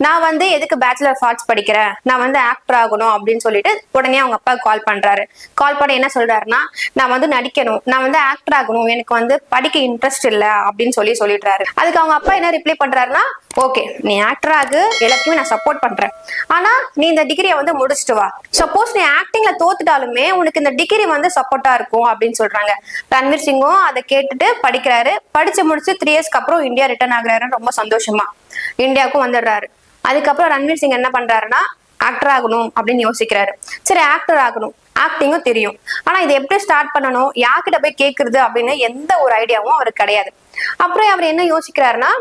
நான் வந்து எதுக்கு பேச்சுலர் ஆஃப் ஆர்ட்ஸ் படிக்கிறேன், நான் வந்து ஆக்டர் ஆகணும் அப்படின்னு சொல்லிட்டு உடனே அவங்க அப்பா கால் பண்றாரு. கால் பண்ணி என்ன சொல்றாருன்னா, நான் வந்து நடிக்கணும், நான் வந்து ஆக்டர் ஆகணும், எனக்கு வந்து படிக்க இன்ட்ரெஸ்ட் இல்ல அப்படின்னு சொல்லிடுறாரு. அதுக்கு அவங்க அப்பா என்ன ரிப்ளை பண்றாருன்னா, ஓகே நீ ஆக்டர் ஆகு, எல்லாத்தையுமே நான் சப்போர்ட் பண்றேன், ஆனா நீ இந்த டிகிரியை வந்து முடிச்சுட்டு வா. சப்போஸ் நீ ஆக்டிங்ல தோத்துட்டாலுமே உனக்கு இந்த டிகிரி வந்து சப்போர்ட்டா இருக்கும் அப்படின்னு சொல்றாங்க. ரன்வீர் சிங்கும் அதை கேட்டுட்டு படிக்கிறாரு. படிச்சு முடிச்சு 3 இயர்ஸ்க்கு அப்புறம் இந்தியா ரிட்டர்ன் ஆகுறாரு. ரொம்ப சந்தோஷமா இந்தியாவுக்கும் வந்துடுறாரு. அதுக்கப்புறம் ரன்வீர் சிங் என்ன பண்றாருன்னா, ஆக்டர் ஆகணும் அப்படின்னு யோசிக்கிறாரு. சரி ஆக்டர் ஆகணும், ஆக்டிங்கும் தெரியும், ஆனா இது எப்படி ஸ்டார்ட் பண்ணணும், யார்கிட்ட போய் கேக்குறது அப்படின்னு எந்த ஒரு ஐடியாவும் அவருக்கு கிடையாது. அப்புறம் அவர் என்ன யோசிக்கிறாருன்னா,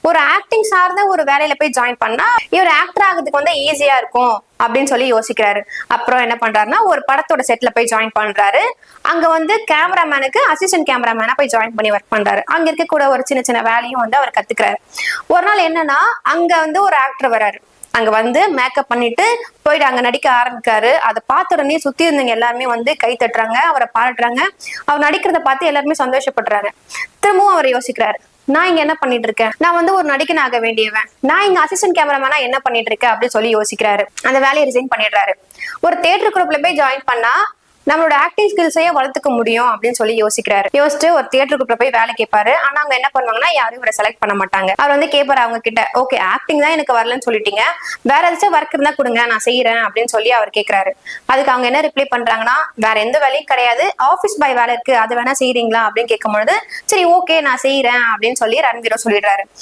ஒரு ஆக்டிங் சார்ந்த ஒரு வேலையில போய் ஜாயின் பண்ணா இவர் ஆக்டர் ஆகிறதுக்கு வந்து ஈஸியா இருக்கும் அப்படின்னு சொல்லி யோசிக்கிறாரு. அப்புறம் என்ன பண்றாருன்னா, ஒரு படத்தோட செட்ல போய் ஜாயின் பண்றாரு. அங்க வந்து கேமராமேனுக்கு அசிஸ்டன்ட் கேமராமேனா போய் ஜாயின் பண்ணி ஒர்க் பண்றாரு. அங்க இருக்க கூட ஒரு சின்ன சின்ன வேலையும் வந்து அவர் கத்துக்கிறாரு. ஒரு நாள் என்னன்னா, அங்க வந்து ஒரு ஆக்டர் வராரு. அங்க வந்து மேக்கப் பண்ணிட்டு போயிட்டு அங்க நடிக்க ஆரம்பிக்காரு. அதை பார்த்த உடனே சுத்தி இருந்தவங்க எல்லாருமே வந்து கை தட்டுறாங்க, அவரை பாராட்டுறாங்க. அவர் நடிக்கிறத பார்த்து எல்லாருமே சந்தோஷப்படுறாங்க. திரும்பவும் அவர் யோசிக்கிறாரு, நான் இங்க என்ன பண்ணிட்டு இருக்கேன், நான் வந்து ஒரு நடிகன் ஆக வேண்டியவன், நான் இங்க அசிஸ்டன்ட் கேமராமேனா என்ன பண்ணிட்டு இருக்கேன் அப்படின்னு சொல்லி யோசிக்கிறாரு. அந்த வேலையை ரிசைன் பண்ணிடுறாரு. ஒரு தியேட்டர் குரூப்ல போய் ஜாயின் பண்ணா நம்மளோட ஆக்டிங் ஸ்கில்ஸையே வளர்த்துக்க முடியும் அப்படின்னு சொல்லி யோசிக்கிறாரு. யோசிச்சு ஒரு தியேட்டர் குரூப்ல போய் வேலை கேட்பாரு. ஆனா அவங்க என்ன பண்ணுவாங்கன்னா, யாரும் இவரை செலக்ட் பண்ண மாட்டாங்க. அவர் வந்து கேட்பாரு அவங்க கிட்ட, ஓகே ஆக்டிங் தான் எனக்கு வரலன்னு சொல்லிட்டீங்க, வேற ஏதாச்சும் ஒர்க் இருந்தா கொடுங்க, நான் செய்யறேன் அப்படின்னு சொல்லி அவர் கேட்கிறாரு. அதுக்கு அவங்க என்ன ரிப்ளை பண்றாங்கன்னா, வேற எந்த வேலையும் கிடையாது, ஆபீஸ் பாய் வேலை இருக்கு, அது வேணா செய்யறீங்களா அப்படின்னு கேட்கும்பொழுது, சரி ஓகே நான் செய்யறேன் அப்படின்னு சொல்லி ரன்வீரும் சொல்லிடுறாரு.